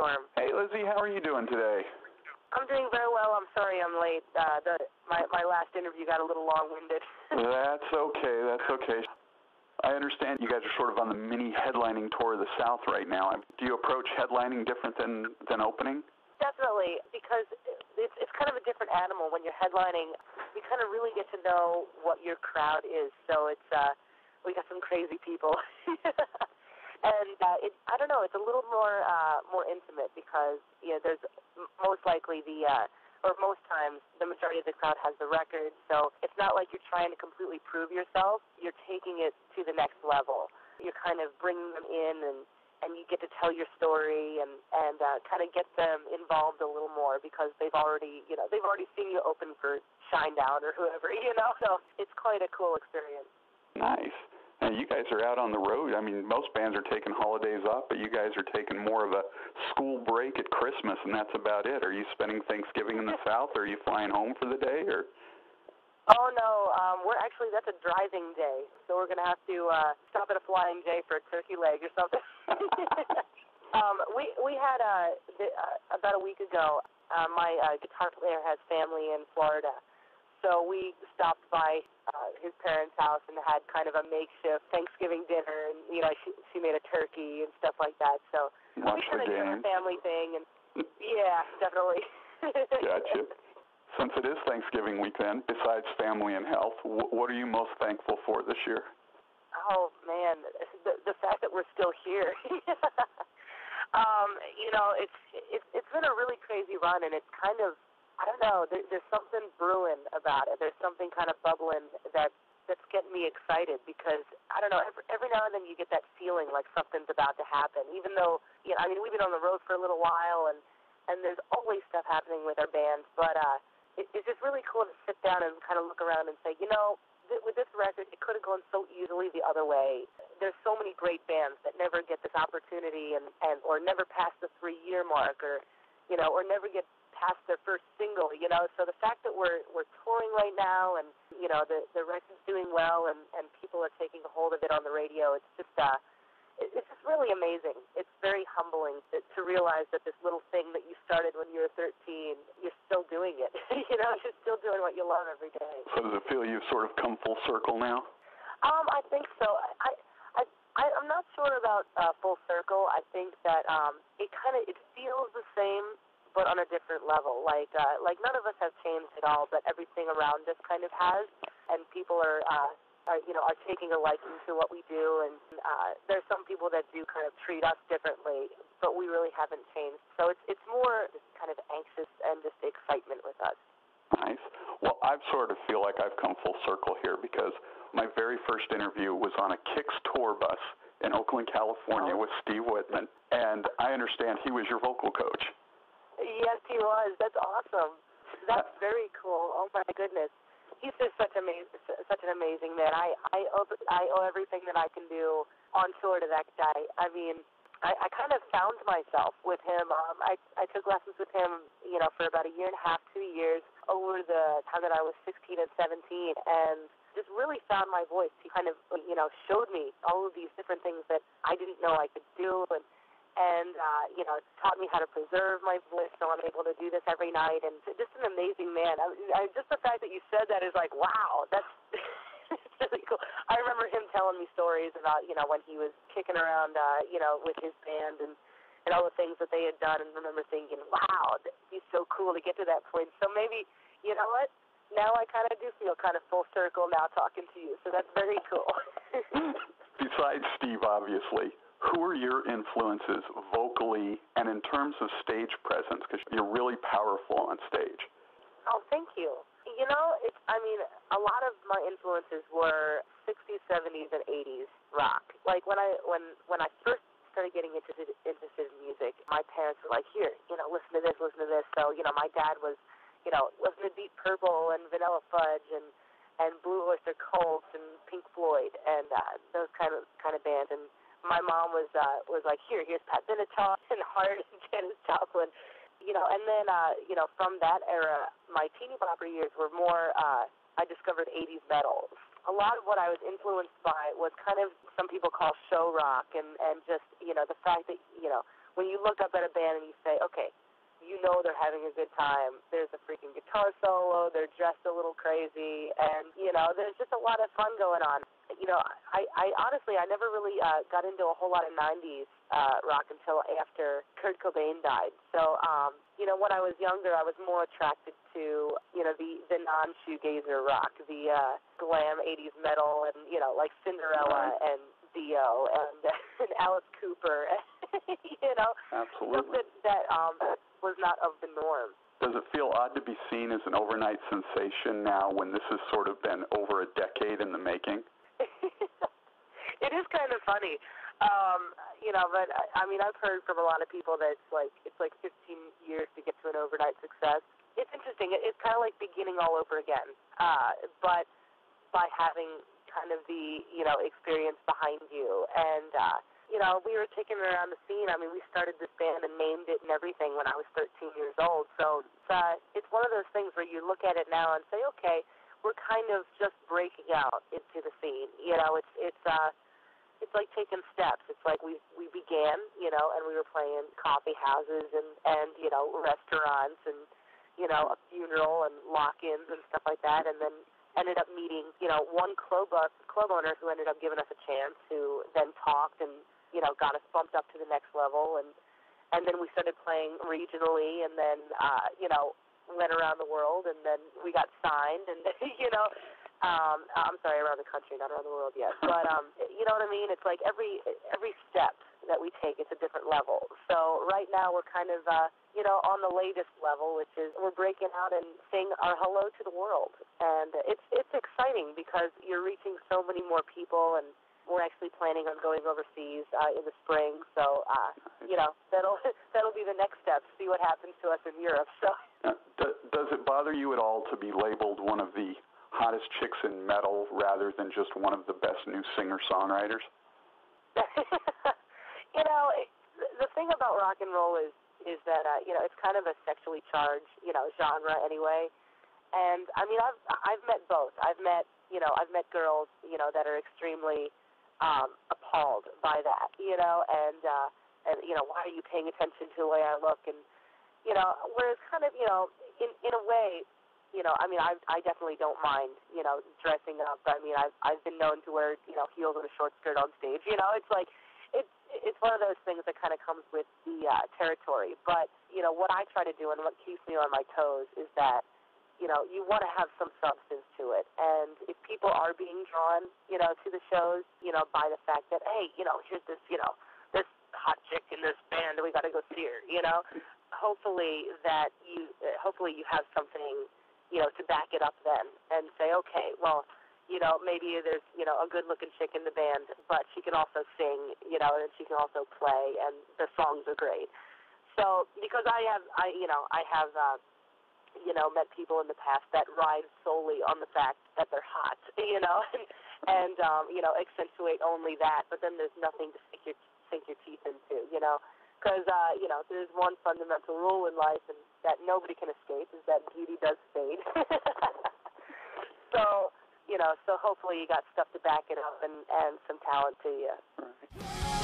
Halestorm. Hey, Lzzy, how are you doing today? I'm doing very well. I'm sorry I'm late. My last interview got a little long-winded. That's okay. That's okay. I understand you guys are sort of on the mini headlining tour of the South right now. Do you approach headlining different than opening? Definitely, because it's kind of a different animal when you're headlining. You kind of really get to know what your crowd is. So it's we got some crazy people, and I don't know. It's a little more intimate because there's most likely or most times the majority of the crowd has the record. So it's not like you're trying to completely prove yourself. You're taking it to the next level. You're kind of bringing them in and you get to tell your story and kind of get them involved a little more because they've already seen you open for Shinedown or whoever, So it's quite a cool experience. Nice. And you guys are out on the road. I mean, most bands are taking holidays off, but you guys are taking more of a school break at Christmas, and that's about it. Are you spending Thanksgiving in the South, or are you flying home for the day, or? Oh, no, that's a driving day, so we're going to have to stop at a Flying J for a turkey leg or something. We had, about a week ago, my guitar player has family in Florida, so we stopped by his parents' house and had kind of a makeshift Thanksgiving dinner, and, she made a turkey and stuff like that, so Watch we kind of did a family thing, and yeah, definitely. Gotcha. Since it is Thanksgiving weekend, besides family and health, what are you most thankful for this year? Oh, man, the fact that we're still here. It's been a really crazy run, and it's kind of, I don't know, there's something brewing about it. There's something kind of bubbling that's getting me excited because, I don't know, every now and then you get that feeling like something's about to happen, even though, we've been on the road for a little while, and there's always stuff happening with our bands, but it's just really cool to sit down and kind of look around and say, with this record, it could have gone so easily the other way. There's so many great bands that never get this opportunity or never pass the 3-year mark or never get past their first single, So the fact that we're touring right now and, the record's doing well and people are taking a hold of it on the radio, it's just really amazing. It's very humbling to realize that this little thing that you started when you were 13, you're still doing it. You're still doing what you love every day. So does it feel you've sort of come full circle now? I think so. I'm not sure about full circle. I think that it feels the same, but on a different level. Like none of us have changed at all, but everything around us kind of has, and people are taking a liking to what we do, and there's some people that do kind of treat us differently, but we really haven't changed. So it's more just kind of anxious and just excitement with us. Nice. Well, I sort of feel like I've come full circle here because my very first interview was on a Kix tour bus in Oakland, California with Steve Whitman, and I understand he was your vocal coach. Yes, he was. That's awesome. That's very cool. Oh, my goodness. He's just such an amazing man. I owe everything that I can do on tour to that guy. I mean, I kind of found myself with him. I took lessons with him, for about 1.5 years, 2 years over the time that I was 16 and 17, and just really found my voice. He kind of, showed me all of these different things that I didn't know I could do, and taught me how to preserve my voice, so I'm able to do this every night, and just an amazing man. Just the fact that you said that is like, wow, that's really cool. I remember him telling me stories about, when he was kicking around, with his band and all the things that they had done, and remember thinking, wow, he's so cool to get to that point. So maybe, you know what, now I kind of do feel kind of full circle now talking to you, so that's very cool. Besides Steve, obviously, who are your influences vocally and in terms of stage presence? Because you're really powerful on stage. Oh, thank you. A lot of my influences were 60s, 70s, and 80s rock. Like when I first started getting interested in music, my parents were like, here, listen to this, listen to this. So, my dad was, listening to Deep Purple and Vanilla Fudge and Blue Oyster Cult and Pink Floyd and those kind of bands. And my mom was like, here's Pat Benatar and Heart and Janis Joplin, and then, from that era, my teeny bopper years were more, I discovered 80s metal. A lot of what I was influenced by was kind of some people call show rock and just, the fact that, when you look up at a band and you say, okay, you know they're having a good time. There's a freaking guitar solo. They're dressed a little crazy, and there's just a lot of fun going on. I honestly never really got into a whole lot of '90s rock until after Kurt Cobain died. So when I was younger, I was more attracted to the non-shoegazer rock, the glam '80s metal, and like Cinderella and Dio and Alice Cooper. Absolutely. Something that was not of the norm. Does it feel odd to be seen as an overnight sensation now when this has sort of been over a decade in the making? It is kind of funny, but I mean, I've heard from a lot of people that it's like 15 years to get to an overnight success. It's interesting. It's kind of like beginning all over again, but by having kind of the experience behind you. And we were taking it around the scene. I mean, we started this band and named it and everything when I was 13 years old. So it's one of those things where you look at it now and say, okay, we're kind of just breaking out into the scene. It's like taking steps. It's like we began, and we were playing coffee houses and restaurants and a funeral and lock-ins and stuff like that, and then ended up meeting one club owner who ended up giving us a chance, who then talked and got us bumped up to the next level, and then we started playing regionally, and then went around the world, and then we got signed, and I'm sorry, around the country, not around the world yet, but you know what I mean? It's like every step that we take, it's a different level. So right now we're kind of on the latest level, which is we're breaking out and saying our hello to the world, and it's exciting because you're reaching so many more people, and we're actually planning on going overseas in the spring. So that'll be the next step. See what happens to us in Europe. So does it bother you at all to be labeled one of the hottest chicks in metal rather than just one of the best new singer-songwriters? The thing about rock and roll is that it's kind of a sexually charged genre anyway. And I mean, I've met both. I've met girls that are extremely appalled by that, and why are you paying attention to the way I look? And whereas kind of in a way, I mean, I definitely don't mind dressing up. I mean, I've been known to wear heels and a short skirt on stage. It's like it's one of those things that kind of comes with the territory. But what I try to do and what keeps me on my toes is that you want to have some substance to it. And if people are being drawn, to the shows, by the fact that, hey, here's this, this hot chick in this band, and we got to go see her, hopefully you have something, to back it up then and say, okay, well, maybe there's, a good-looking chick in the band, but she can also sing, and she can also play, and the songs are great. So because I have met people in the past that ride solely on the fact that they're hot, and accentuate only that, but then there's nothing to sink your teeth into, because, there's one fundamental rule in life, and that nobody can escape, is that beauty does fade. So hopefully you got stuff to back it up and some talent to you. Right.